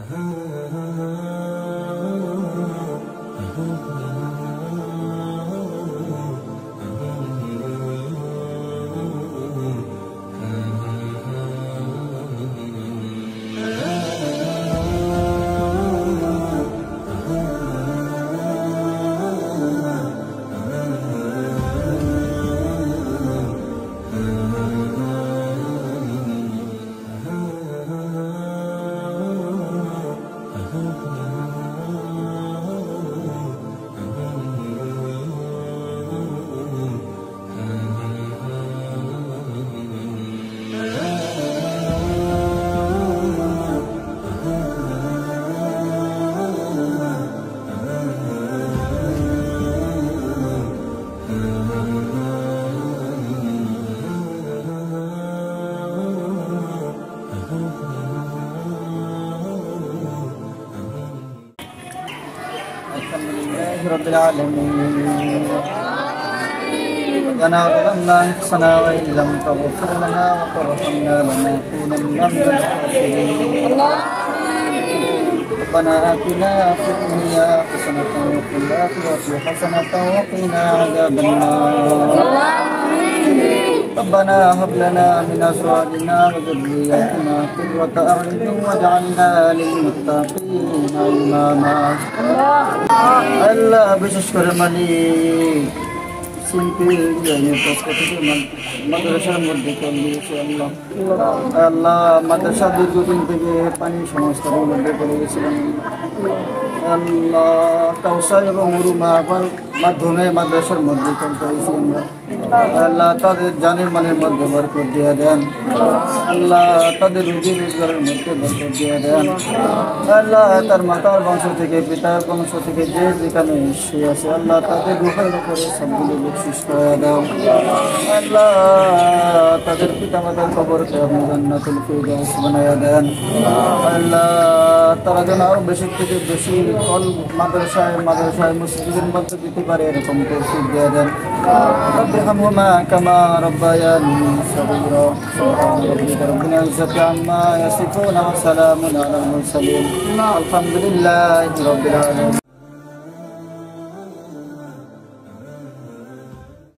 الحمد لله رب العالمين. ربنا ظلمنا أنفسنا وإن لم تغفر لنا وترحمنا لنكونن من الخاسرين. ربنا آتنا في الدنيا حسنة وفي الآخرة حسنة وقنا عذاب النار. ربنا هب لنا من أزواجنا وذرياتنا قرة أعين واجعلنا للمتقين إماما। আল্লাহ বিশেষ করে মাদ্রাসার মধ্যে দিয়েছে আল্লাহ। আল্লাহ মাদ্রাসা দীর্ঘদিন থেকে পানি সংস্কারের মধ্যে পড়ে গেছিলাম আল্লাহ। কাউসার এবং মুরুমার মাধ্যমে মাদ্রাসার মধ্যে চলতে হয়েছি আমরা। আল্লাহ তাদের জানের মানের মধ্যে বরকত দিয়ে দেন আল্লাহ। তাদের রুজি রোজগারের মধ্যে বরকত দিয়ে দেন আল্লাহ। তার মাতার বংশ থেকে পিতার বংশ থেকে যে যেখানে সে আছে আল্লাহ তাদের রূপের উপরে সবগুলো বকশিশ করে দাও আল্লাহ। তাদের পিতা মাতার কবরকে আপনি জান্নাতুল ফিরদাউস বানায়া দেন আল্লাহ। তারা যেন আরো বেশি থেকে বেশি ফল মাদ্রাসায় মসজিদের মধ্যে দিতে পারে এরকম তৌফিক দিয়ে দেন। ربهما كما ربياني صغيرا سبحان ربك رب العزة عما يصفون وسلام على المرسلين الحمد لله رب العالمين.